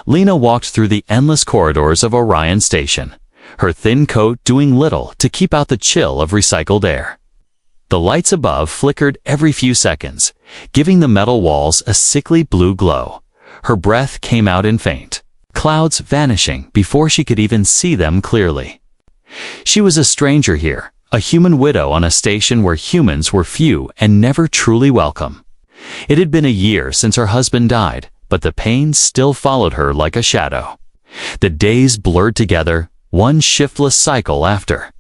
Lena walked through the endless corridors of Orion Station, her thin coat doing little to keep out the chill of recycled air. The lights above flickered every few seconds, giving the metal walls a sickly blue glow. Her breath came out in faint, clouds vanishing before she could even see them clearly. She was a stranger here, a human widow on a station where humans were few and never truly welcome. It had been a year since her husband died, but the pain still followed her like a shadow. The days blurred together, one shiftless cycle after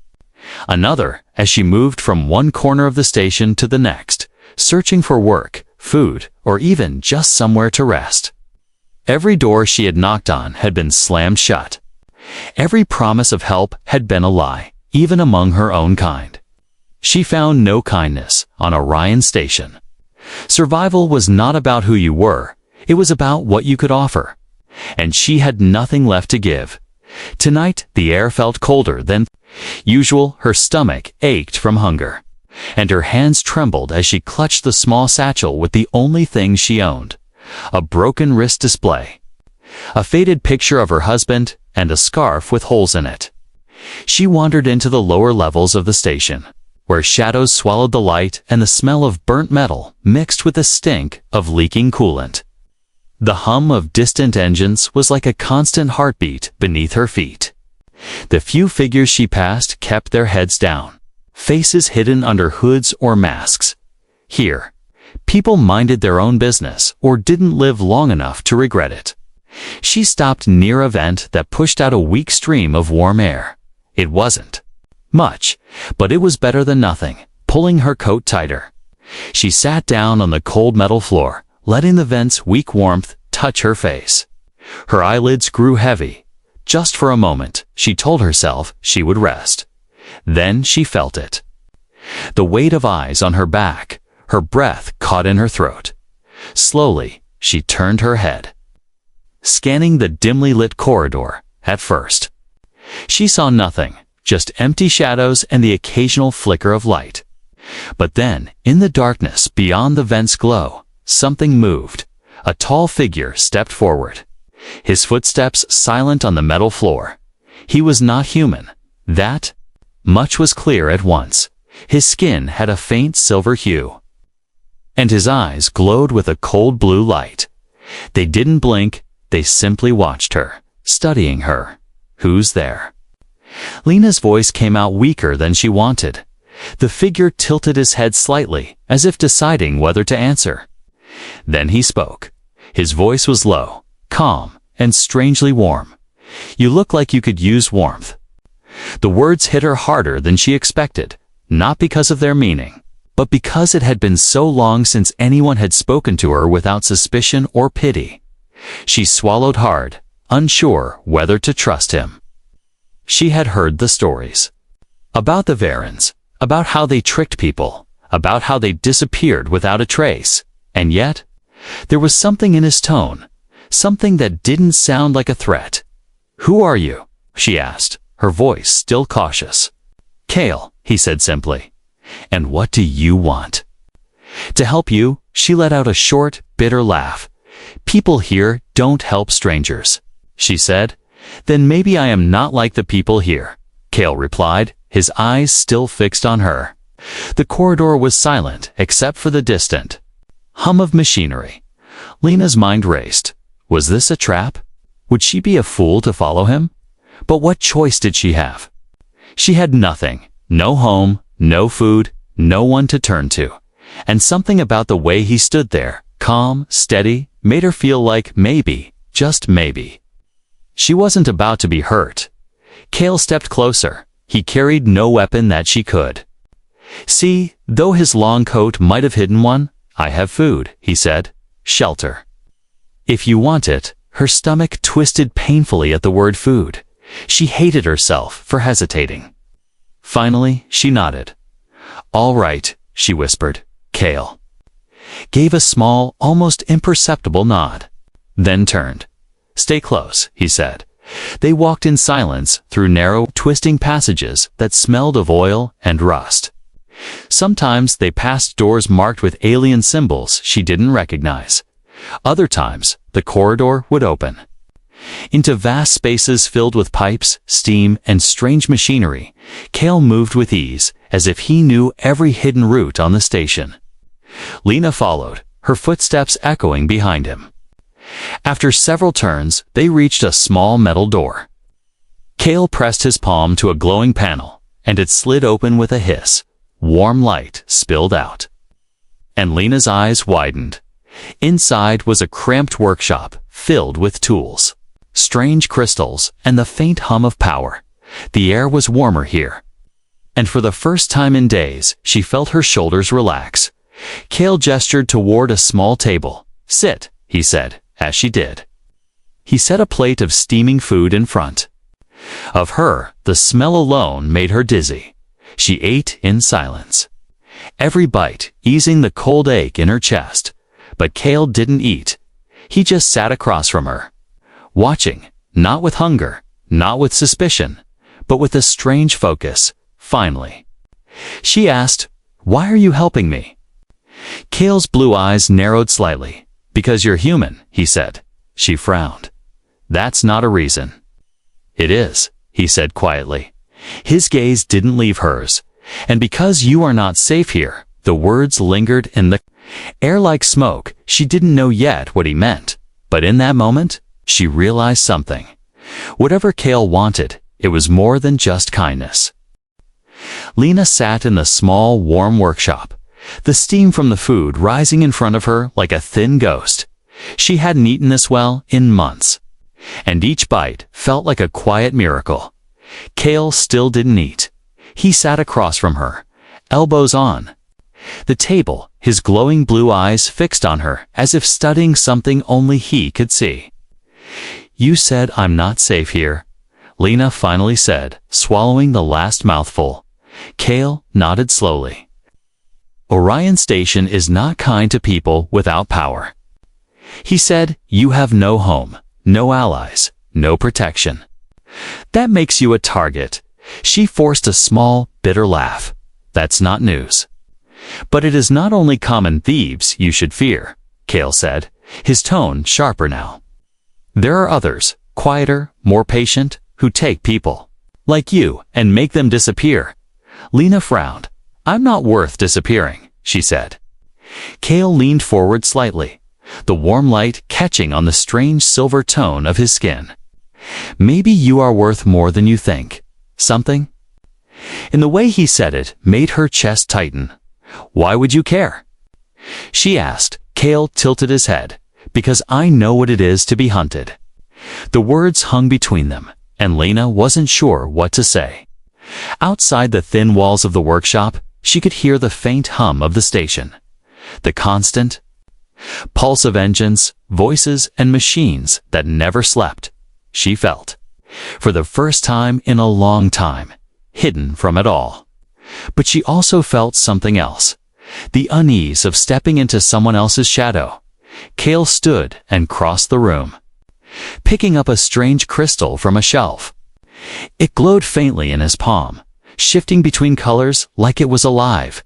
another, as she moved from one corner of the station to the next, searching for work, food, or even just somewhere to rest. Every door she had knocked on had been slammed shut. Every promise of help had been a lie, even among her own kind. She found no kindness on Orion Station. Survival was not about who you were, it was about what you could offer. And she had nothing left to give. Tonight, the air felt colder than usual. Her stomach ached from hunger, and her hands trembled as she clutched the small satchel with the only thing she owned, a broken wrist display, a faded picture of her husband, and a scarf with holes in it. She wandered into the lower levels of the station, where shadows swallowed the light and the smell of burnt metal mixed with the stink of leaking coolant. The hum of distant engines was like a constant heartbeat beneath her feet. The few figures she passed kept their heads down, faces hidden under hoods or masks. Here, people minded their own business or didn't live long enough to regret it. She stopped near a vent that pushed out a weak stream of warm air. It wasn't much, but it was better than nothing, pulling her coat tighter. She sat down on the cold metal floor, letting the vent's weak warmth touch her face. Her eyelids grew heavy. Just for a moment, she told herself she would rest. Then she felt it. The weight of eyes on her back, her breath caught in her throat. Slowly, she turned her head, scanning the dimly lit corridor. At first, she saw nothing, just empty shadows and the occasional flicker of light. But then, in the darkness beyond the vent's glow, something moved. A tall figure stepped forward, his footsteps silent on the metal floor. He was not human. That much was clear at once. His skin had a faint silver hue, and his eyes glowed with a cold blue light. They didn't blink, they simply watched her, studying her. "Who's there?" Lena's voice came out weaker than she wanted. The figure tilted his head slightly, as if deciding whether to answer. Then he spoke. His voice was low, calm, and strangely warm. "You look like you could use warmth." The words hit her harder than she expected, not because of their meaning, but because it had been so long since anyone had spoken to her without suspicion or pity. She swallowed hard, unsure whether to trust him. She had heard the stories about the Varens, about how they tricked people, about how they disappeared without a trace. And yet, there was something in his tone, something that didn't sound like a threat. "Who are you?" she asked, her voice still cautious. "Kale," he said simply. "And what do you want?" "To help you," she let out a short, bitter laugh. "People here don't help strangers," she said. "Then maybe I am not like the people here," Kale replied, his eyes still fixed on her. The corridor was silent except for the distant hum of machinery. Lena's mind raced. Was this a trap? Would she be a fool to follow him? But what choice did she have? She had nothing, no home, no food, no one to turn to. And something about the way he stood there, calm, steady, made her feel like maybe, just maybe, she wasn't about to be hurt. Kale stepped closer. He carried no weapon that she could see, though his long coat might have hidden one. "I have food," he said. "Shelter. If you want it." Her stomach twisted painfully at the word food. She hated herself for hesitating. Finally, she nodded. "All right," she whispered. Kale gave a small, almost imperceptible nod, then turned. "Stay close," he said. They walked in silence through narrow, twisting passages that smelled of oil and rust. Sometimes they passed doors marked with alien symbols she didn't recognize. Other times, the corridor would open. Into vast spaces filled with pipes, steam, and strange machinery, Kale moved with ease, as if he knew every hidden route on the station. Lena followed, her footsteps echoing behind him. After several turns, they reached a small metal door. Kale pressed his palm to a glowing panel, and it slid open with a hiss. Warm light spilled out. And Lena's eyes widened. Inside was a cramped workshop filled with tools, strange crystals, and the faint hum of power. The air was warmer here. And for the first time in days, she felt her shoulders relax. Kale gestured toward a small table. "Sit," he said, as she did. He set a plate of steaming food in front. Of her, the smell alone made her dizzy. She ate in silence, every bite easing the cold ache in her chest. But Kale didn't eat. He just sat across from her, watching, not with hunger, not with suspicion, but with a strange focus. Finally, she asked, "Why are you helping me?" Kale's blue eyes narrowed slightly. "Because you're human," he said. She frowned. "That's not a reason." "It is," he said quietly. His gaze didn't leave hers. "And because you are not safe here." The words lingered in the air like smoke. She didn't know yet what he meant. But in that moment, she realized something. Whatever Kale wanted, it was more than just kindness. Lena sat in the small, warm workshop, the steam from the food rising in front of her like a thin ghost. She hadn't eaten this well in months, and each bite felt like a quiet miracle. Kale still didn't eat. He sat across from her, elbows on the table, his glowing blue eyes fixed on her as if studying something only he could see. "You said I'm not safe here," Lena finally said, swallowing the last mouthful. Kale nodded slowly. "Orion Station is not kind to people without power." He said, "You have no home, no allies, no protection. That makes you a target." She forced a small, bitter laugh. "That's not news." "But it is not only common thieves you should fear," Kale said, his tone sharper now. "There are others, quieter, more patient, who take people like you and make them disappear." Lena frowned. "I'm not worth disappearing," she said. Kale leaned forward slightly, the warm light catching on the strange silver tone of his skin. "Maybe you are worth more than you think. Something?" In the way he said it made her chest tighten. "Why would you care?" she asked. Kale tilted his head. "Because I know what it is to be hunted." The words hung between them, and Lena wasn't sure what to say. Outside the thin walls of the workshop, she could hear the faint hum of the station, the constant pulse of engines, voices, and machines that never slept. She felt, for the first time in a long time, hidden from it all. But she also felt something else, the unease of stepping into someone else's shadow. Kale stood and crossed the room, picking up a strange crystal from a shelf. It glowed faintly in his palm, shifting between colors like it was alive.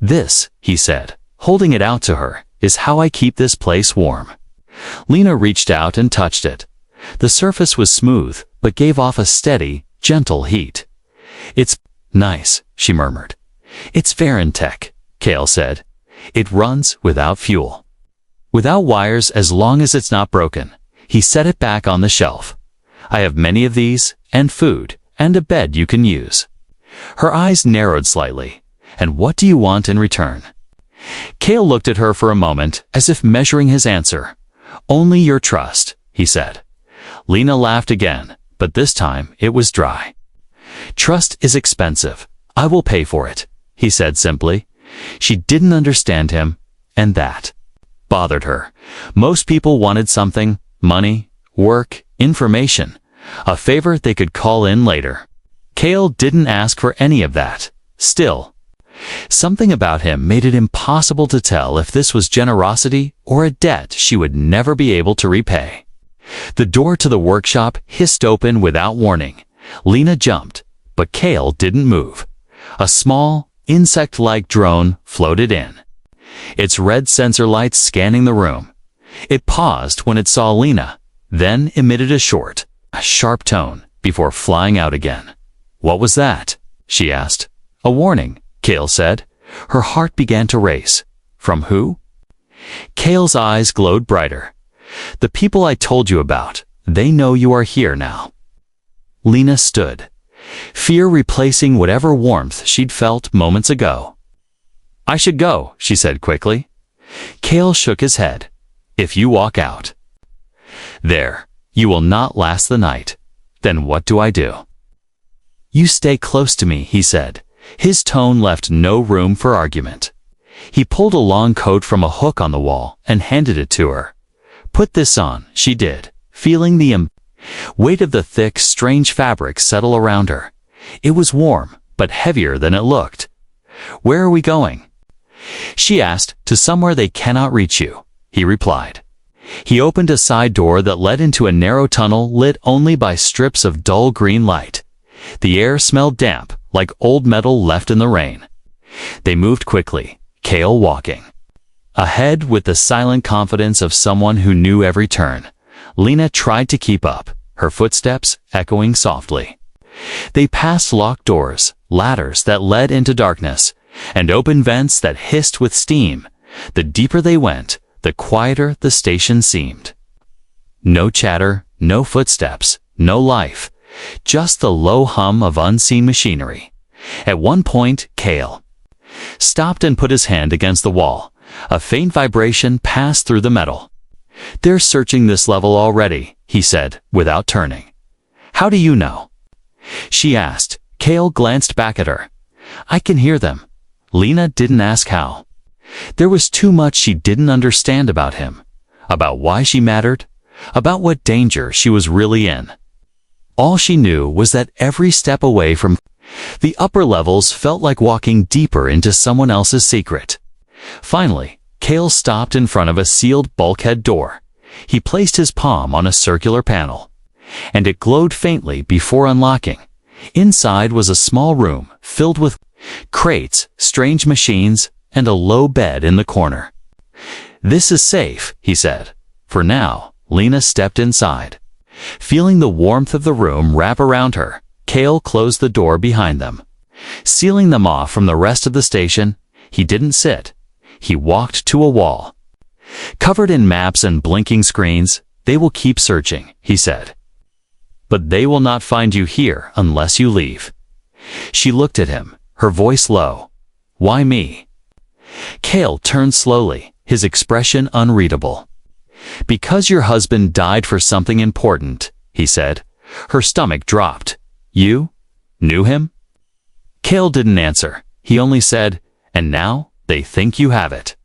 "This," he said, holding it out to her, "is how I keep this place warm." Lena reached out and touched it. The surface was smooth, but gave off a steady, gentle heat. "It's nice," she murmured. "It's Varentech," Kale said. "It runs without fuel, without wires, as long as it's not broken." He set it back on the shelf. "I have many of these, and food, and a bed you can use." Her eyes narrowed slightly. "And what do you want in return?" Kale looked at her for a moment, as if measuring his answer. "Only your trust," he said. Lena laughed again, but this time it was dry. "Trust is expensive. I will pay for it," he said simply. She didn't understand him, and that bothered her. Most people wanted something: money, work, information, a favor they could call in later. Kale didn't ask for any of that. Still, something about him made it impossible to tell if this was generosity or a debt she would never be able to repay. The door to the workshop hissed open without warning. Lena jumped, but Kale didn't move. A small, insect-like drone floated in, its red sensor lights scanning the room. It paused when it saw Lena, then emitted a short, sharp tone before flying out again. "What was that?" she asked. "A warning," Kale said. Her heart began to race. "From who?" Kale's eyes glowed brighter. "The people I told you about. They know you are here now." Lena stood, fear replacing whatever warmth she'd felt moments ago. "I should go," she said quickly. Kale shook his head. "If you walk out there, you will not last the night. Then what do I do?" "You stay close to me," he said. His tone left no room for argument. He pulled a long coat from a hook on the wall and handed it to her. "Put this on," she did, feeling the weight of the thick, strange fabric settle around her. It was warm, but heavier than it looked. "Where are we going?" she asked. "To somewhere they cannot reach you," he replied. He opened a side door that led into a narrow tunnel lit only by strips of dull green light. The air smelled damp, like old metal left in the rain. They moved quickly, Kale walking ahead with the silent confidence of someone who knew every turn. Lena tried to keep up, her footsteps echoing softly. They passed locked doors, ladders that led into darkness, and open vents that hissed with steam. The deeper they went, the quieter the station seemed. No chatter, no footsteps, no life, just the low hum of unseen machinery. At one point, Kale stopped and put his hand against the wall. A faint vibration passed through the metal. "They're searching this level already," he said, without turning. "How do you know?" she asked. Kale glanced back at her. "I can hear them." Lena didn't ask how. There was too much she didn't understand about him, about why she mattered, about what danger she was really in. All she knew was that every step away from the upper levels felt like walking deeper into someone else's secret. Finally, Kale stopped in front of a sealed bulkhead door. He placed his palm on a circular panel, and it glowed faintly before unlocking. Inside was a small room filled with crates, strange machines, and a low bed in the corner. "This is safe," he said. For now, Lena stepped inside. Feeling the warmth of the room wrap around her, Kale closed the door behind them. Sealing them off from the rest of the station, he didn't sit. He walked to a wall. "Covered in maps and blinking screens, they will keep searching," he said. "But they will not find you here unless you leave." She looked at him, her voice low. "Why me?" Kale turned slowly, his expression unreadable. "Because your husband died for something important," he said. Her stomach dropped. "You knew him?" Kale didn't answer. He only said, "And now they think you have it."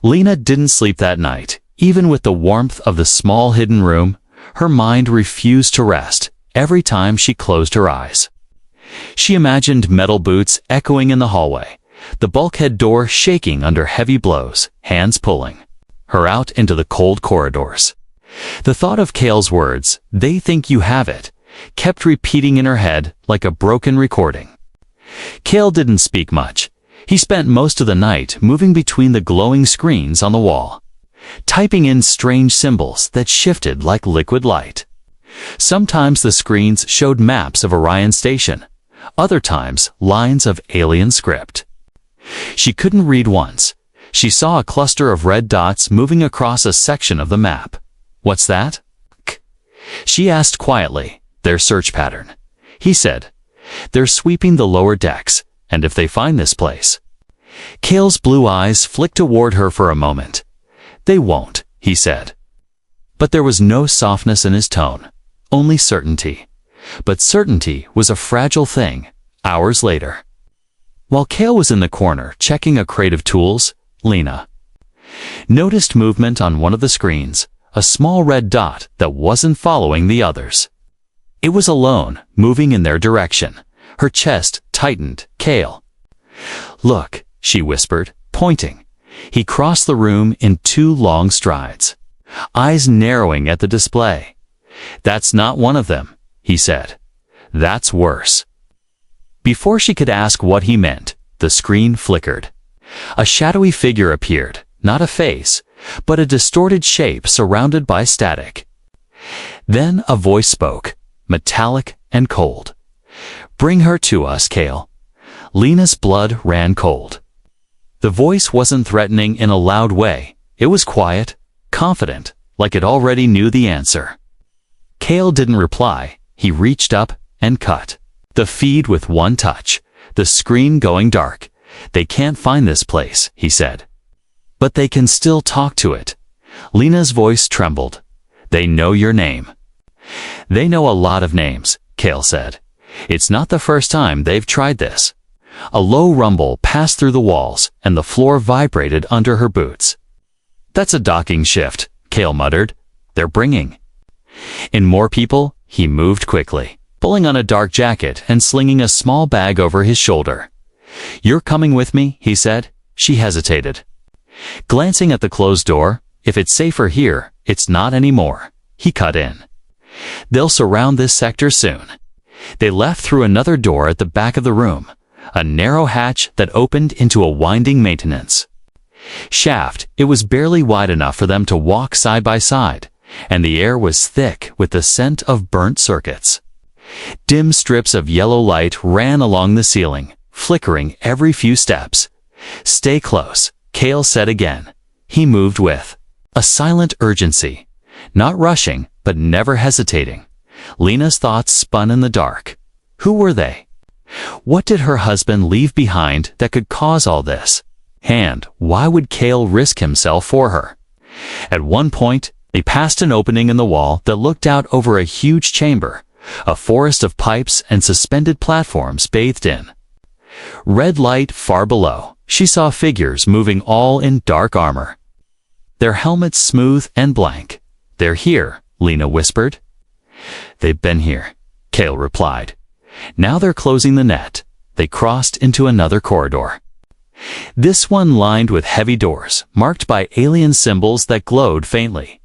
Lena didn't sleep that night. Even with the warmth of the small hidden room, her mind refused to rest every time she closed her eyes. She imagined metal boots echoing in the hallway, the bulkhead door shaking under heavy blows, hands pulling her out into the cold corridors. The thought of Kale's words, "They think you have it," kept repeating in her head like a broken recording. Kale didn't speak much. He spent most of the night moving between the glowing screens on the wall, typing in strange symbols that shifted like liquid light. Sometimes the screens showed maps of Orion Station, other times lines of alien script. She couldn't read once. She saw a cluster of red dots moving across a section of the map. "What's that?" she asked quietly. "Their search pattern," he said. "They're sweeping the lower decks, and if they find this place..." Kale's blue eyes flicked toward her for a moment. "They won't," he said. But there was no softness in his tone, only certainty. But certainty was a fragile thing. Hours later, while Kale was in the corner checking a crate of tools, Lena noticed movement on one of the screens, a small red dot that wasn't following the others. It was alone, moving in their direction. Her chest tightened. "Kale." "Look," she whispered, pointing. He crossed the room in 2 long strides, eyes narrowing at the display. "That's not one of them," he said. "That's worse." Before she could ask what he meant, the screen flickered. A shadowy figure appeared, not a face, but a distorted shape surrounded by static. Then a voice spoke, metallic and cold. "Bring her to us, Kale." Lena's blood ran cold. The voice wasn't threatening in a loud way. It was quiet, confident, like it already knew the answer. Kale didn't reply. He reached up and cut the feed with one touch, the screen going dark. "They can't find this place," he said. "But they can still talk to it." Lena's voice trembled. "They know your name." "They know a lot of names," Kale said. "It's not the first time they've tried this." A low rumble passed through the walls, and the floor vibrated under her boots. "That's a docking shift," Kale muttered. "They're bringing in more people." He moved quickly, pulling on a dark jacket and slinging a small bag over his shoulder. "You're coming with me," he said. She hesitated. Glancing at the closed door, "If it's safer here, it's not anymore." He cut in. "They'll surround this sector soon." They left through another door at the back of the room, a narrow hatch that opened into a winding maintenance shaft. It was barely wide enough for them to walk side by side, and the air was thick with the scent of burnt circuits. Dim strips of yellow light ran along the ceiling, flickering every few steps. "Stay close," Kale said again. He moved with a silent urgency, not rushing, but never hesitating. Lena's thoughts spun in the dark. Who were they? What did her husband leave behind that could cause all this? And why would Kale risk himself for her? At one point, they passed an opening in the wall that looked out over a huge chamber, a forest of pipes and suspended platforms bathed in red light. Far below, she saw figures moving, all in dark armor, their helmets smooth and blank. "They're here," Lena whispered. "They've been here," Kale replied. "Now they're closing the net." They crossed into another corridor. This one lined with heavy doors, marked by alien symbols that glowed faintly.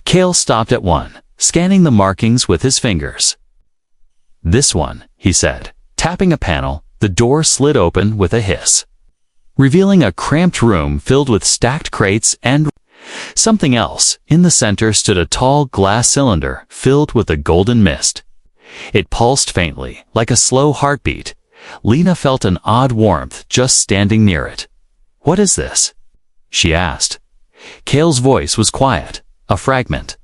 Kale stopped at one, scanning the markings with his fingers. "This one," he said. Tapping a panel, the door slid open with a hiss, revealing a cramped room filled with stacked crates and something else. In the center stood a tall glass cylinder filled with a golden mist. It pulsed faintly, like a slow heartbeat. Lena felt an odd warmth just standing near it. "What is this?" she asked. Kale's voice was quiet, a fragment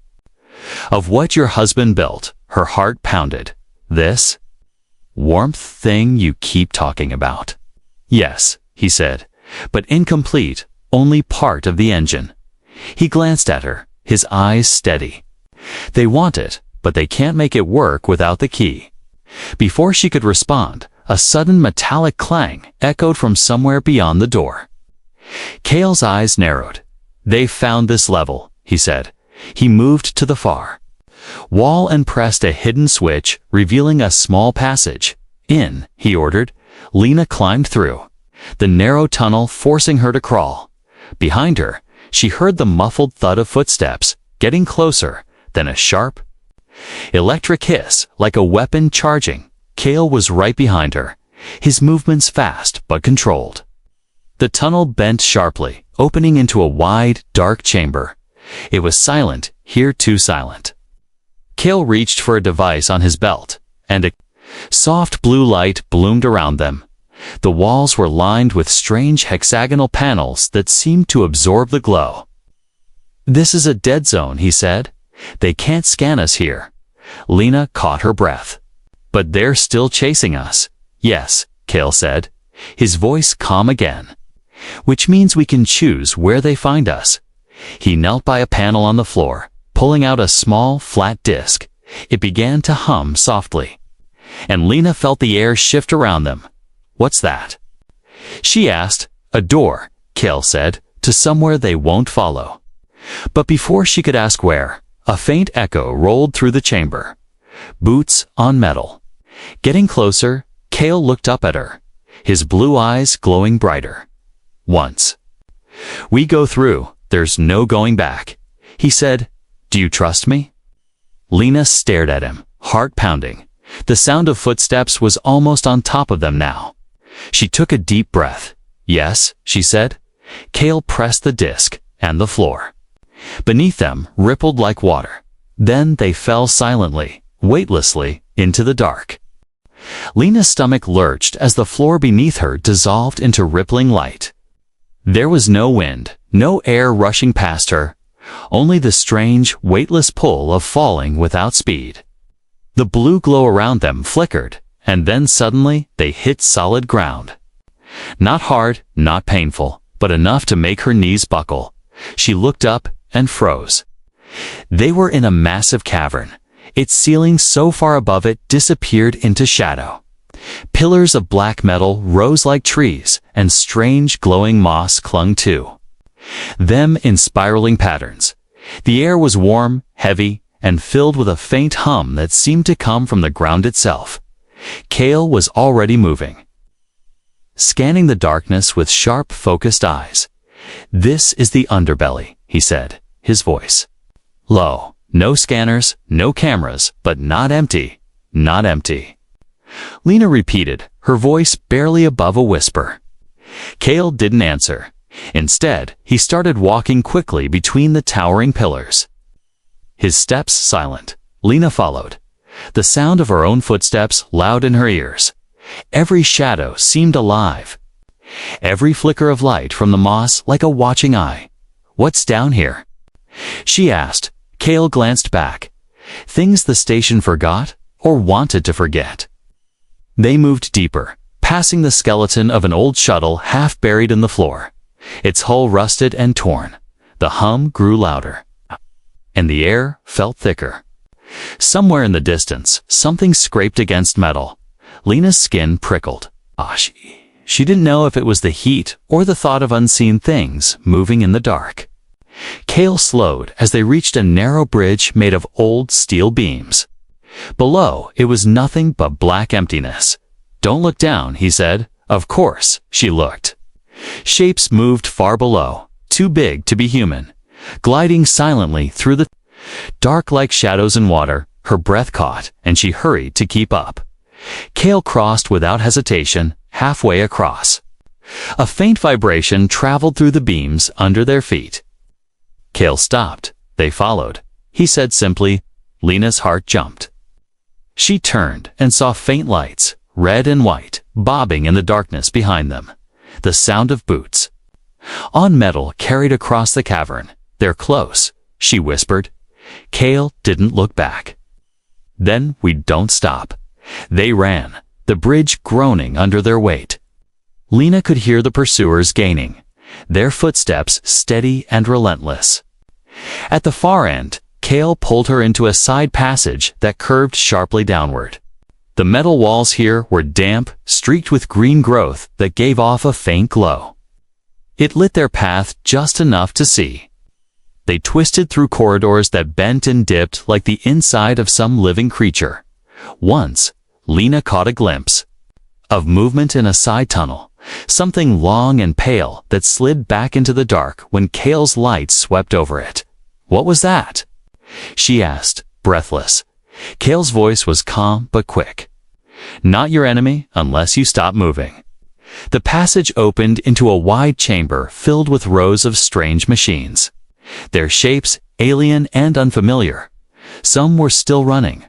of what your husband built. Her heart pounded. "This warmth thing you keep talking about?" "Yes," he said, "but incomplete, only part of the engine." He glanced at her, his eyes steady. "They want it, but they can't make it work without the key." Before she could respond, a sudden metallic clang echoed from somewhere beyond the door. Kale's eyes narrowed. "They've found this level," he said. He moved to the far wall and pressed a hidden switch, revealing a small passage. "In," he ordered. Lena climbed through the narrow tunnel, forcing her to crawl. Behind her, she heard the muffled thud of footsteps, getting closer, then a sharp electric hiss, like a weapon charging. Kale was right behind her, his movements fast but controlled. The tunnel bent sharply, opening into a wide, dark chamber. It was silent, here too silent. Kale reached for a device on his belt, and a soft blue light bloomed around them. The walls were lined with strange hexagonal panels that seemed to absorb the glow. "This is a dead zone," he said. "They can't scan us here." Lena caught her breath. "But they're still chasing us." "Yes," Kale said, his voice calm again. "Which means we can choose where they find us." He knelt by a panel on the floor, pulling out a small, flat disc. It began to hum softly, and Lena felt the air shift around them. "What's that?" she asked. "A door," Kale said, "to somewhere they won't follow." But before she could ask where, a faint echo rolled through the chamber. Boots on metal. Getting closer, Kale looked up at her, his blue eyes glowing brighter. "Once we go through, there's no going back," he said. "Do you trust me?" Lena stared at him, heart pounding. The sound of footsteps was almost on top of them now. She took a deep breath. "Yes," she said. Kale pressed the disc, and the floor beneath them rippled like water. Then they fell silently, weightlessly, into the dark. Lena's stomach lurched as the floor beneath her dissolved into rippling light. There was no wind, no air rushing past her, only the strange, weightless pull of falling without speed. The blue glow around them flickered, and then suddenly they hit solid ground. Not hard, not painful, but enough to make her knees buckle. She looked up and froze. They were in a massive cavern. Its ceiling so far above it disappeared into shadow. Pillars of black metal rose like trees, and strange glowing moss clung to them in spiraling patterns. The air was warm, heavy, and filled with a faint hum that seemed to come from the ground itself. Kale was already moving, scanning the darkness with sharp, focused eyes. "This is the underbelly," he said, his voice low. "No scanners, no cameras, but not empty, not empty." Lena repeated, her voice barely above a whisper. Kale didn't answer. Instead, he started walking quickly between the towering pillars. His steps silent. Lena followed, the sound of her own footsteps loud in her ears. Every shadow seemed alive. Every flicker of light from the moss like a watching eye. "What's down here?" she asked. Kale glanced back. Things the station forgot or wanted to forget. They moved deeper, passing the skeleton of an old shuttle half buried in the floor. Its hull rusted and torn. The hum grew louder, and the air felt thicker. Somewhere in the distance, something scraped against metal. Lena's skin prickled. She didn't know if it was the heat or the thought of unseen things moving in the dark. Kale slowed as they reached a narrow bridge made of old steel beams. Below, it was nothing but black emptiness. "Don't look down," he said. Of course, she looked. Shapes moved far below, too big to be human, gliding silently through the dark like shadows in water. Her breath caught, and she hurried to keep up. Kale crossed without hesitation, halfway across. A faint vibration traveled through the beams under their feet. Kale stopped. They followed. He said simply. Lena's heart jumped. She turned and saw faint lights, red and white, bobbing in the darkness behind them. The sound of boots on metal carried across the cavern. "They're close," she whispered. Kale didn't look back. "Then we don't stop." They ran, the bridge groaning under their weight. Lena could hear the pursuers gaining, their footsteps steady and relentless. At the far end, Kale pulled her into a side passage that curved sharply downward. The metal walls here were damp, streaked with green growth that gave off a faint glow. It lit their path just enough to see. They twisted through corridors that bent and dipped like the inside of some living creature. Once, Lena caught a glimpse of movement in a side tunnel, something long and pale that slid back into the dark when Kale's light swept over it. "What was that?" she asked, breathless. Kale's voice was calm but quick. "Not your enemy unless you stop moving." The passage opened into a wide chamber filled with rows of strange machines. Their shapes alien and unfamiliar. Some were still running,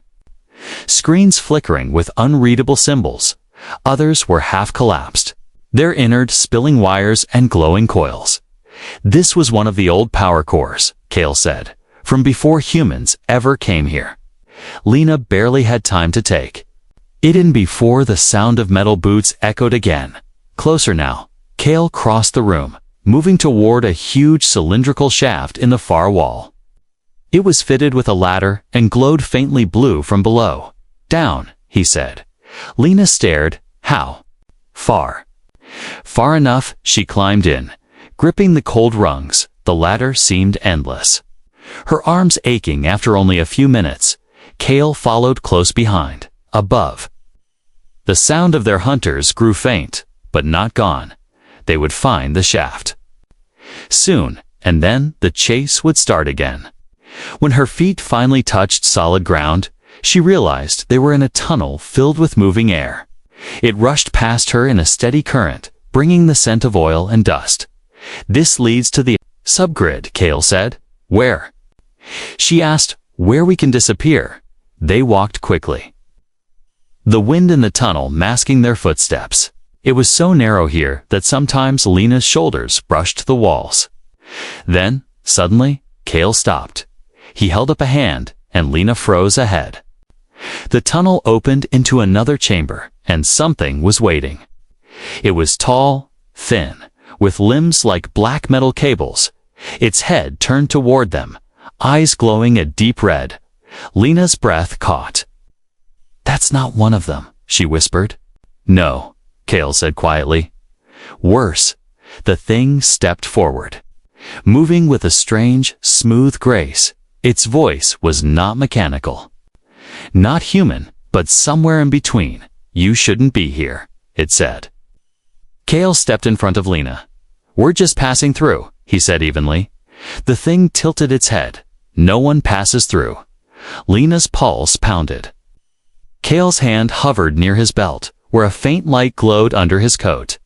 screens flickering with unreadable symbols. Others were half collapsed, their innards spilling wires and glowing coils. "This was one of the old power cores," Kale said, "from before humans ever came here." Lena barely had time to take it in before the sound of metal boots echoed again. Closer now, Kale crossed the room, moving toward a huge cylindrical shaft in the far wall. It was fitted with a ladder and glowed faintly blue from below. "Down," he said. Lena stared. "How far?" Far enough, she climbed in, gripping the cold rungs. The ladder seemed endless, her arms aching after only a few minutes. Kale followed close behind. Above, the sound of their hunters grew faint, but not gone. They would find the shaft soon, and then the chase would start again. When her feet finally touched solid ground, she realized they were in a tunnel filled with moving air. It rushed past her in a steady current, bringing the scent of oil and dust. "This leads to the subgrid," Kale said. "Where?" she asked, Where we can disappear. They walked quickly, the wind in the tunnel masking their footsteps. It was so narrow here that sometimes Lena's shoulders brushed the walls. Then, suddenly, Cale stopped. He held up a hand, and Lena froze ahead. The tunnel opened into another chamber, and something was waiting. It was tall, thin, with limbs like black metal cables. Its head turned toward them, eyes glowing a deep red. Lena's breath caught. "That's not one of them," she whispered. "No," Cale said quietly. Worse, the thing stepped forward, moving with a strange, smooth grace. Its voice was not mechanical. "Not human, but somewhere in between. You shouldn't be here," it said. Cale stepped in front of Lena. "We're just passing through," he said evenly. The thing tilted its head. "No one passes through." Lena's pulse pounded. Cale's hand hovered near his belt, where a faint light glowed under his coat.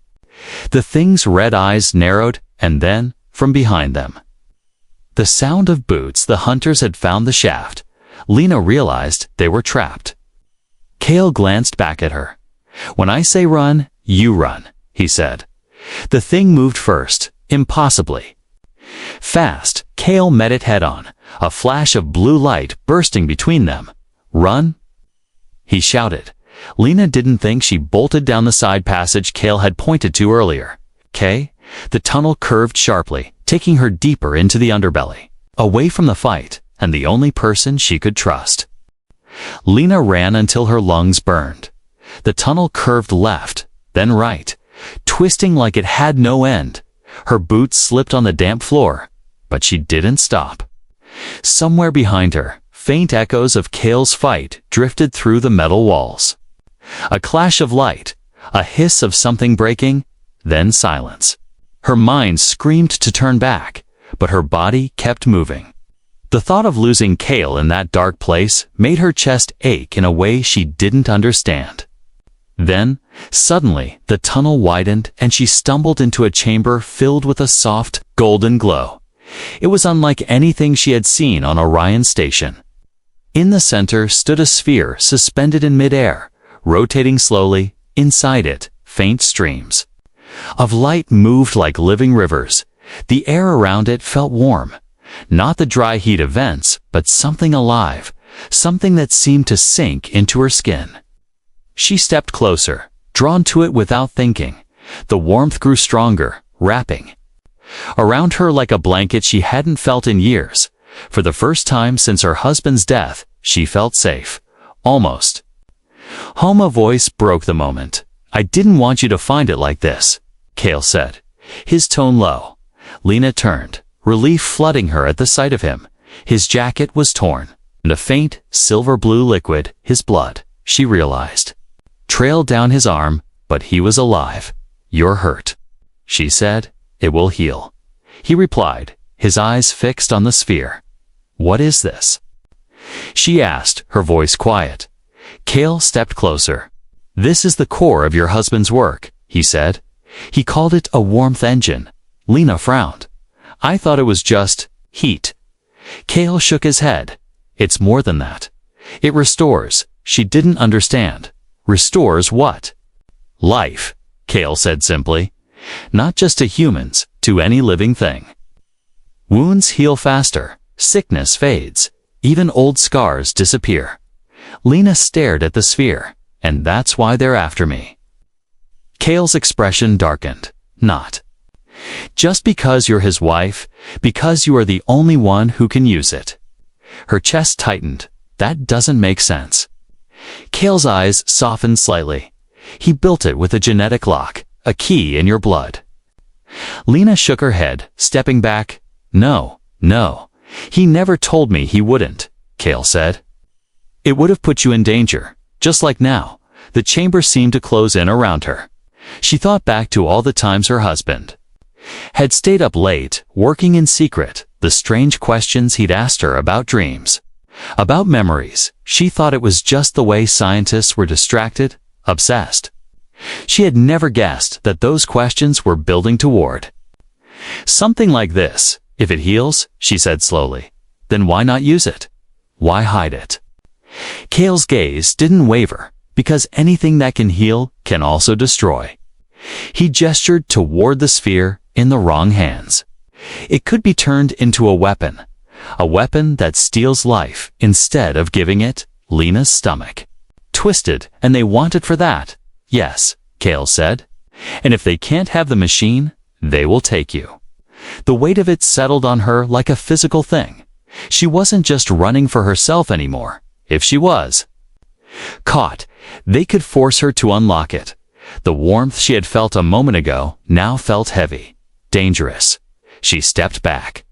The thing's red eyes narrowed, and then, from behind them, the sound of boots. The hunters had found the shaft. Lena realized they were trapped. Cale glanced back at her. "When I say run, you run," he said. The thing moved first, impossibly fast. Cale met it head-on, a flash of blue light bursting between them. "Run!" he shouted. Lena didn't think. She bolted down the side passage Cale had pointed to earlier. The tunnel curved sharply, taking her deeper into the underbelly, away from the fight and the only person she could trust. Lena ran until her lungs burned. The tunnel curved left, then right, twisting like it had no end. Her boots slipped on the damp floor, but she didn't stop. Somewhere behind her, faint echoes of Cale's fight drifted through the metal walls. A clash of light, a hiss of something breaking, then silence. Her mind screamed to turn back, but her body kept moving. The thought of losing Cale in that dark place made her chest ache in a way she didn't understand. Then, suddenly, the tunnel widened and she stumbled into a chamber filled with a soft, golden glow. It was unlike anything she had seen on Orion Station. In the center stood a sphere suspended in midair, rotating slowly. Inside it, faint streams of light moved like living rivers. The air around it felt warm. Not the dry heat of vents, but something alive, something that seemed to sink into her skin. She stepped closer, drawn to it without thinking. The warmth grew stronger, wrapping around her like a blanket she hadn't felt in years. For the first time since her husband's death, she felt safe. Almost. Home, a voice broke the moment. "I didn't want you to find it like this," Cale said, his tone low. Lena turned, relief flooding her at the sight of him. His jacket was torn, and a faint, silver-blue liquid, his blood, she realized, trailed down his arm, but he was alive. "You're hurt," she said. "It will heal," he replied, his eyes fixed on the sphere. "What is this?" she asked, her voice quiet. Cale stepped closer. "This is the core of your husband's work," he said. "He called it a warmth engine." Lena frowned. "I thought it was just heat." Cale shook his head. "It's more than that. It restores." She didn't understand. "Restores what?" "Life," Cale said simply. "Not just to humans, to any living thing. Wounds heal faster, sickness fades, even old scars disappear." Lena stared at the sphere. "And that's why they're after me." Cale's expression darkened. "Not just because you're his wife, because you are the only one who can use it." Her chest tightened. "That doesn't make sense." Cale's eyes softened slightly. "He built it with a genetic lock, a key in your blood." Lena shook her head, stepping back. No, he never told me he wouldn't," Cale said. "It would have put you in danger, just like now." The chamber seemed to close in around her. She thought back to all the times her husband had stayed up late, working in secret, the strange questions he'd asked her about dreams, about memories. She thought it was just the way scientists were distracted, obsessed. She had never guessed that those questions were building toward something like this. "If it heals," she said slowly, "then why not use it? Why hide it? Kale's gaze didn't waver, because anything that can heal can also destroy. He gestured toward the sphere in the wrong hands. It could be turned into a weapon that steals life instead of giving it. Lena's stomach twisted, and they wanted for that. Yes, Kale said. And if they can't have the machine, they will take you. The weight of it settled on her like a physical thing. She wasn't just running for herself anymore. If she was caught, they could force her to unlock it. The warmth she had felt a moment ago now felt heavy, dangerous. She stepped back.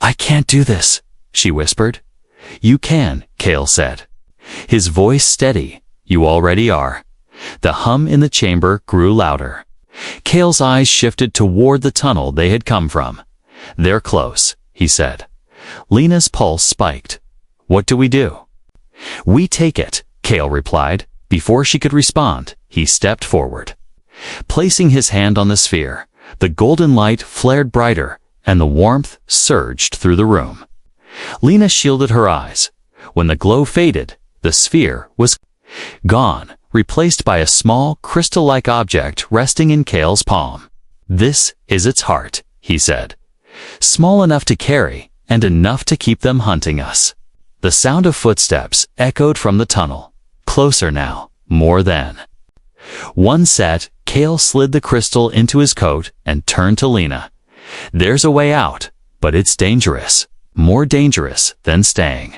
I can't do this, she whispered. You can, Kale said. His voice steady. You already are. The hum in the chamber grew louder. Kale's eyes shifted toward the tunnel they had come from. They're close, he said. Lena's pulse spiked. What do we do? We take it, Kale replied. Before she could respond, he stepped forward. Placing his hand on the sphere, the golden light flared brighter, and the warmth surged through the room. Lena shielded her eyes. When the glow faded, the sphere was gone, replaced by a small, crystal-like object resting in Kale's palm. This is its heart, he said. Small enough to carry, and enough to keep them hunting us. The sound of footsteps echoed from the tunnel. Closer now, more than. One set, Kale slid the crystal into his coat and turned to Lena. There's a way out, but it's dangerous. More dangerous than staying.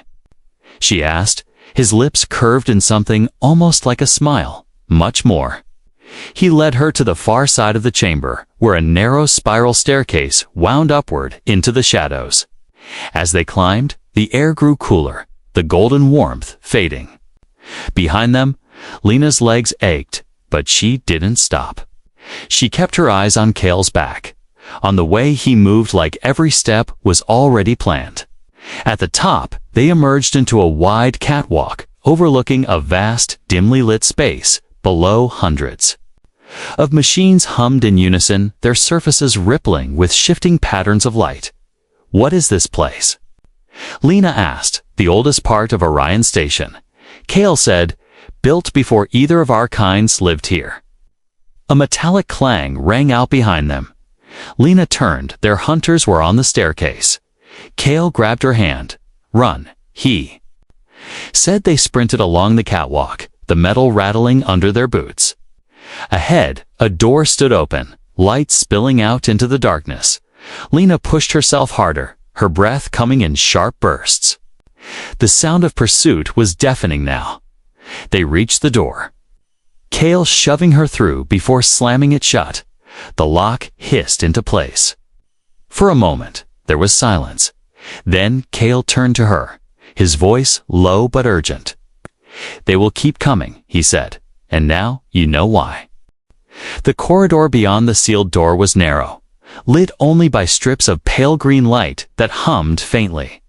She asked, his lips curved in something almost like a smile. Much more. He led her to the far side of the chamber, where a narrow spiral staircase wound upward into the shadows. As they climbed, the air grew cooler, the golden warmth fading. Behind them, Lena's legs ached, but she didn't stop. She kept her eyes on Kale's back, on the way he moved like every step was already planned. At the top, they emerged into a wide catwalk overlooking a vast, dimly lit space below. Hundreds of machines hummed in unison, their surfaces rippling with shifting patterns of light. What is this place? Lena asked, the oldest part of Orion Station. Kale said, built before either of our kinds lived here. A metallic clang rang out behind them. Lena turned. Their hunters were on the staircase. Kale grabbed her hand. Run, he said. They sprinted along the catwalk, the metal rattling under their boots. Ahead, a door stood open, light spilling out into the darkness. Lena pushed herself harder, her breath coming in sharp bursts. The sound of pursuit was deafening now. They reached the door, Kale shoving her through before slamming it shut. The lock hissed into place. For a moment, there was silence. Then Kale turned to her, his voice low but urgent. They will keep coming, he said, and now you know why. The corridor beyond the sealed door was narrow, lit only by strips of pale green light that hummed faintly.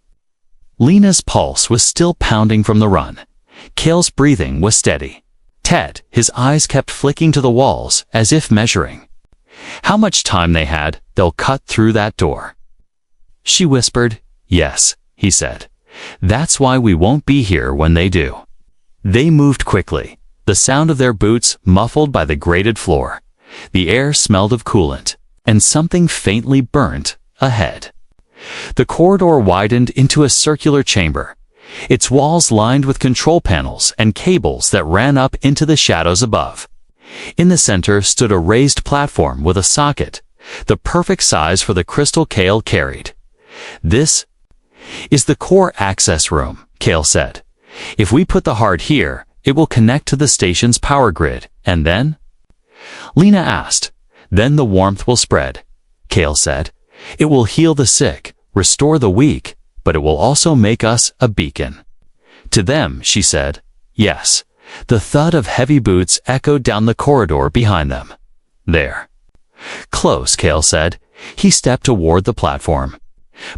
Lena's pulse was still pounding from the run. Kale's breathing was steady. Ted, his eyes kept flicking to the walls as if measuring how much time they had. They'll cut through that door. She whispered. Yes, he said. That's why we won't be here when they do. They moved quickly, the sound of their boots muffled by the grated floor. The air smelled of coolant, and something faintly burnt ahead. The corridor widened into a circular chamber, its walls lined with control panels and cables that ran up into the shadows above. In the center stood a raised platform with a socket, the perfect size for the crystal Kale carried. This is the core access room, Kale said. If we put the heart here, it will connect to the station's power grid, and then? Lena asked. Then the warmth will spread, Kale said. It will heal the sick, restore the weak, but it will also make us a beacon. To them, she said. Yes. The thud of heavy boots echoed down the corridor behind them. There. Close, Kale said. He stepped toward the platform.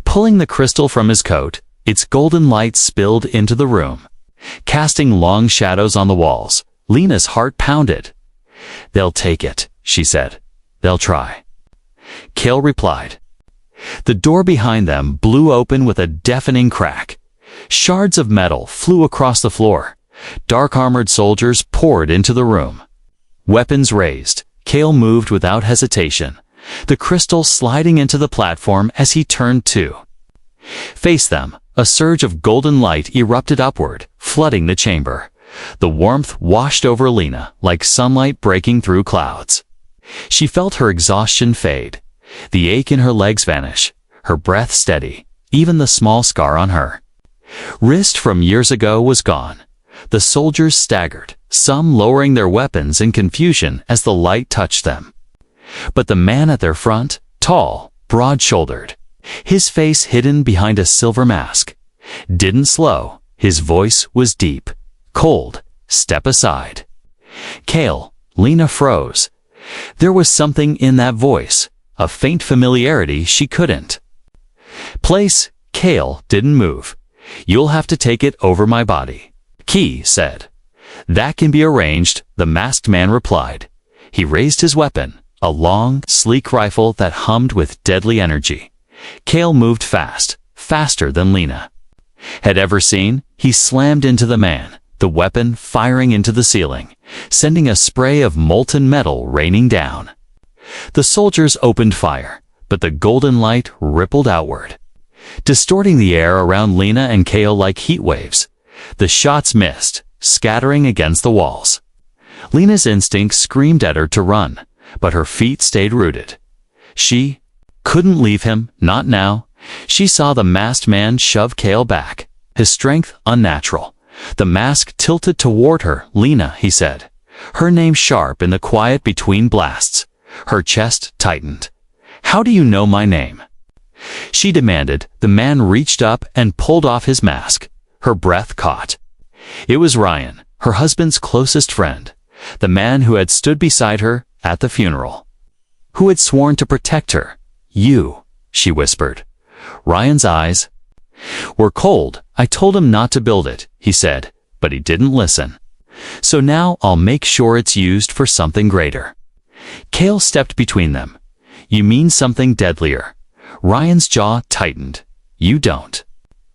Pulling the crystal from his coat, its golden light spilled into the room, casting long shadows on the walls. Lena's heart pounded. They'll take it, she said. They'll try. Kale replied. The door behind them blew open with a deafening crack. Shards of metal flew across the floor. Dark-armored soldiers poured into the room. Weapons raised, Kale moved without hesitation, the crystal sliding into the platform as he turned to face them. A surge of golden light erupted upward, flooding the chamber. The warmth washed over Lena like sunlight breaking through clouds. She felt her exhaustion fade, the ache in her legs vanish, her breath steady, even the small scar on her wrist from years ago was gone. The soldiers staggered, some lowering their weapons in confusion as the light touched them. But the man at their front, tall, broad-shouldered, his face hidden behind a silver mask, didn't slow. His voice was deep, cold. Step aside. Kale, Lena froze. There was something in that voice, a faint familiarity she couldn't place. Kale didn't move. You'll have to take it over my body, Key said. That can be arranged, the masked man replied. He raised his weapon, a long, sleek rifle that hummed with deadly energy. Kale moved fast, faster than Lena had ever seen. He slammed into the man, the weapon firing into the ceiling, sending a spray of molten metal raining down. The soldiers opened fire, but the golden light rippled outward, distorting the air around Lena and Kale like heat waves. The shots missed, scattering against the walls. Lena's instinct screamed at her to run, but her feet stayed rooted. She couldn't leave him, not now. She saw the masked man shove Kale back, his strength unnatural. The mask tilted toward her. Lena, he said, her name sharp in the quiet between blasts. Her chest tightened. How do you know my name? She demanded. The man reached up and pulled off his mask. Her breath caught. It was Ryan, her husband's closest friend, the man who had stood beside her at the funeral, who had sworn to protect her. You, she whispered. Ryan's eyes were cold. I told him not to build it, he said, but he didn't listen. So now I'll make sure it's used for something greater. Kale stepped between them. You mean something deadlier. Ryan's jaw tightened. You don't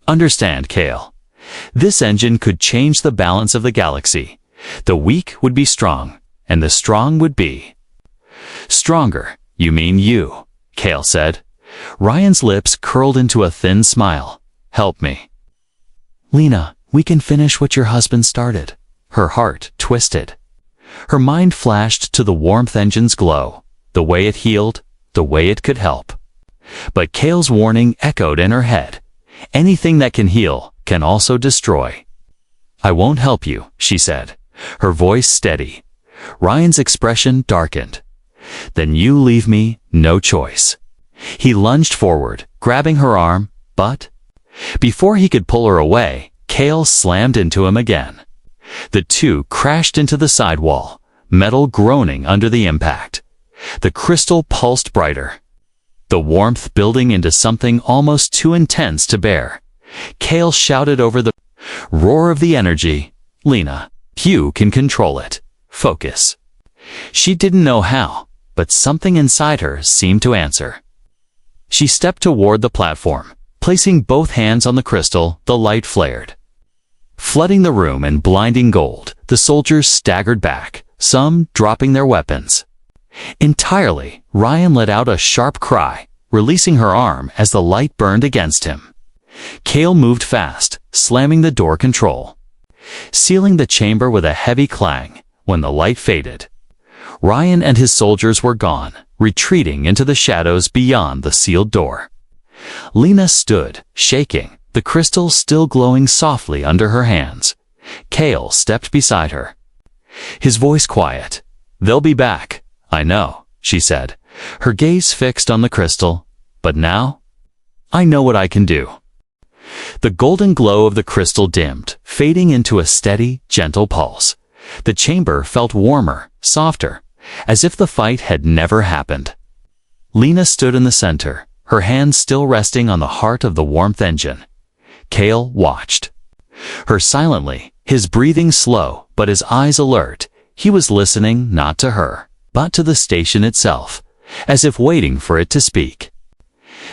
understand, Kale. This engine could change the balance of the galaxy. The weak would be strong, and the strong would be stronger. You mean you, Kale said. Ryan's lips curled into a thin smile. Help me. Lena, we can finish what your husband started. Her heart twisted. Her mind flashed to the warmth engine's glow, the way it healed, the way it could help. But Kale's warning echoed in her head. Anything that can heal can also destroy. I won't help you, she said, her voice steady. Ryan's expression darkened. Then you leave me no choice. He lunged forward, grabbing her arm, but before he could pull her away, Kale slammed into him again. The two crashed into the side wall, metal groaning under the impact. The crystal pulsed brighter, the warmth building into something almost too intense to bear. Kale shouted over the roar of the energy, Lena, you can control it. Focus. She didn't know how, but something inside her seemed to answer. She stepped toward the platform, placing both hands on the crystal. The light flared, flooding the room in blinding gold. The soldiers staggered back, some dropping their weapons. Entirely, Ryan let out a sharp cry, releasing her arm as the light burned against him. Kale moved fast, slamming the door control, sealing the chamber with a heavy clang. When the light faded, Ryan and his soldiers were gone, retreating into the shadows beyond the sealed door. Lena stood, shaking, the crystal still glowing softly under her hands. Kale stepped beside her, his voice quiet. They'll be back, I know, she said, her gaze fixed on the crystal. But now, I know what I can do. The golden glow of the crystal dimmed, fading into a steady, gentle pulse. The chamber felt warmer, softer, as if the fight had never happened. Lena stood in the center, her hands still resting on the heart of the warmth engine. Kale watched her silently, his breathing slow, but his eyes alert. He was listening not to her, but to the station itself, as if waiting for it to speak.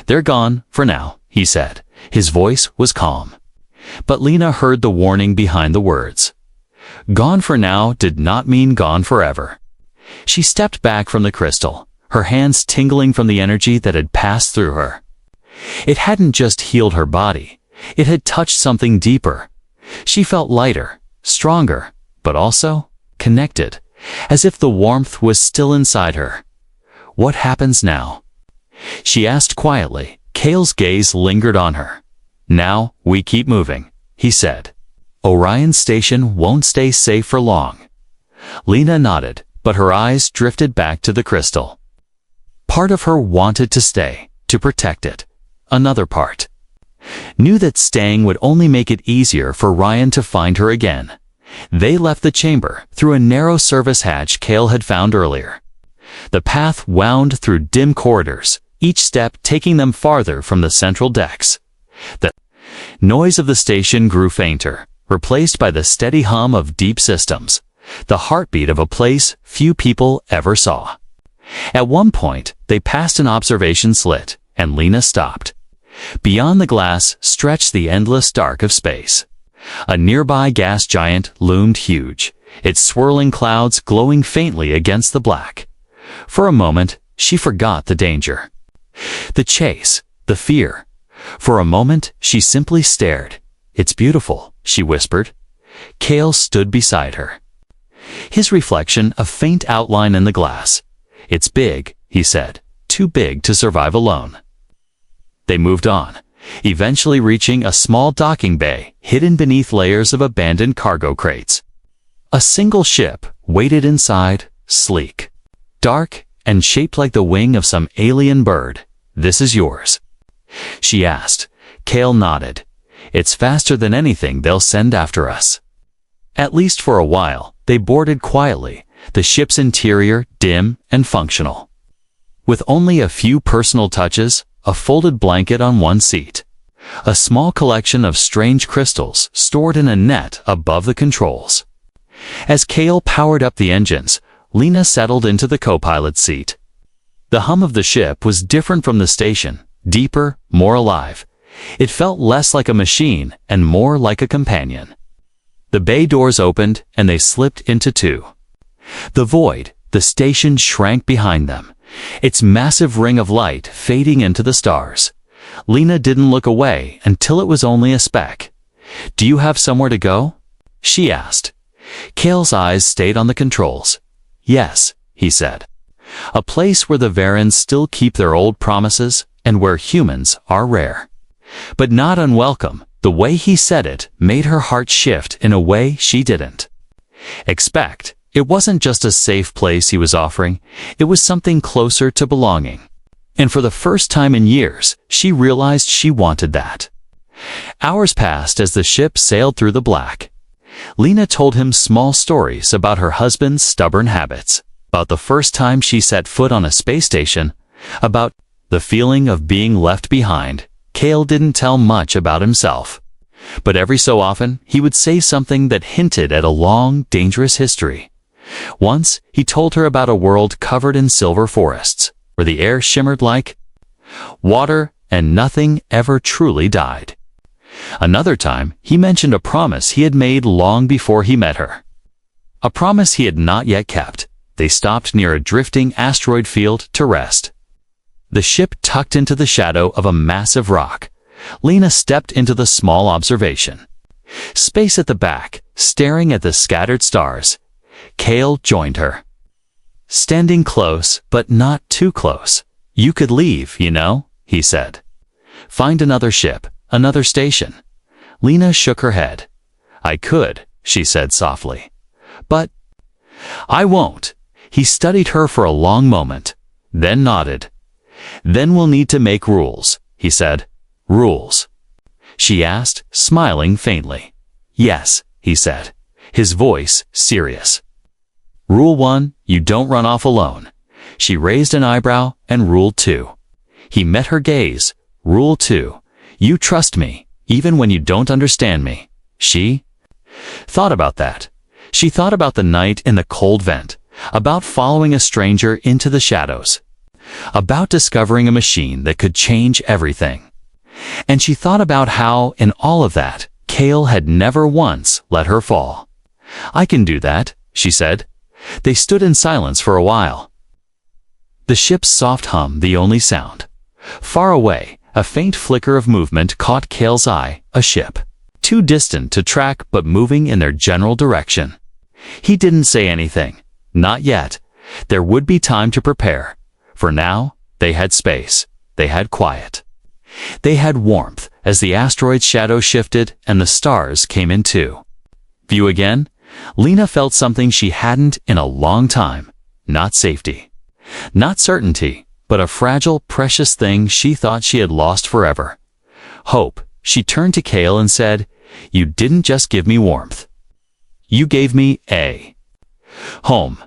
They're gone, for now, he said. His voice was calm. But Lena heard the warning behind the words. Gone for now did not mean gone forever. She stepped back from the crystal, her hands tingling from the energy that had passed through her. It hadn't just healed her body, it had touched something deeper. She felt lighter, stronger, but also connected, as if the warmth was still inside her. What happens now? She asked quietly. Kale's gaze lingered on her. Now, we keep moving, he said. Orion Station won't stay safe for long. Lena nodded, but her eyes drifted back to the crystal. Part of her wanted to stay, to protect it. Another part knew that staying would only make it easier for Ryan to find her again. They left the chamber through a narrow service hatch Kale had found earlier. The path wound through dim corridors, each step taking them farther from the central decks. The noise of the station grew fainter, replaced by the steady hum of deep systems, the heartbeat of a place few people ever saw. At one point, they passed an observation slit, and Lena stopped. Beyond the glass stretched the endless dark of space. A nearby gas giant loomed huge, its swirling clouds glowing faintly against the black. For a moment, she forgot the danger. The chase, the fear. For a moment, she simply stared. It's beautiful, she whispered. Kale stood beside her. His reflection a faint outline in the glass. It's big, he said, too big to survive alone. They moved on, eventually reaching a small docking bay hidden beneath layers of abandoned cargo crates. A single ship waited inside, sleek, dark, and shaped like the wing of some alien bird. This is yours, she asked. Kale nodded. It's faster than anything they'll send after us. At least for a while, they boarded quietly, the ship's interior dim and functional. With only a few personal touches, a folded blanket on one seat, a small collection of strange crystals stored in a net above the controls. As Kale powered up the engines, Lena settled into the co-pilot seat. The hum of the ship was different from the station, deeper, more alive. It felt less like a machine and more like a companion. The bay doors opened and they slipped into two. The void, the station shrank behind them, its massive ring of light fading into the stars. Lena didn't look away until it was only a speck. Do you have somewhere to go? She asked. Kale's eyes stayed on the controls. Yes, he said. A place where the Varens still keep their old promises and where humans are rare. But not unwelcome. The way he said it made her heart shift in a way she didn't expect. It wasn't just a safe place he was offering, it was something closer to belonging. And for the first time in years, she realized she wanted that. Hours passed as the ship sailed through the black. Lena told him small stories about her husband's stubborn habits, about the first time she set foot on a space station, about the feeling of being left behind. Kale didn't tell much about himself, but every so often he would say something that hinted at a long, dangerous history. Once, he told her about a world covered in silver forests, where the air shimmered like water and nothing ever truly died. Another time, he mentioned a promise he had made long before he met her. A promise he had not yet kept. They stopped near a drifting asteroid field to rest. The ship tucked into the shadow of a massive rock. Lena stepped into the small observation space at the back, staring at the scattered stars. Kale joined her. Standing close, but not too close. You could leave, you know, he said. Find another ship, another station. Lena shook her head. I could, she said softly. But I won't. He studied her for a long moment, then nodded. Then we'll need to make rules, he said. Rules? She asked, smiling faintly. Yes, he said, his voice serious. Rule 1, you don't run off alone. She raised an eyebrow, and Rule 2. He met her gaze. Rule 2, you trust me, even when you don't understand me. She thought about that. She thought about the night in the cold vent, about following a stranger into the shadows, about discovering a machine that could change everything. And she thought about how, in all of that, Kale had never once let her fall. "I can do that," she said. They stood in silence for a while. The ship's soft hum the only sound. Far away, a faint flicker of movement caught Kale's eye, a ship. Too distant to track but moving in their general direction. He didn't say anything. Not yet. There would be time to prepare. For now, they had space. They had quiet. They had warmth as the asteroid's shadow shifted and the stars came in too. View again? Lena felt something she hadn't in a long time. Not safety. Not certainty, but a fragile, precious thing she thought she had lost forever. Hope. She turned to Kale and said, "You didn't just give me warmth. You gave me a home."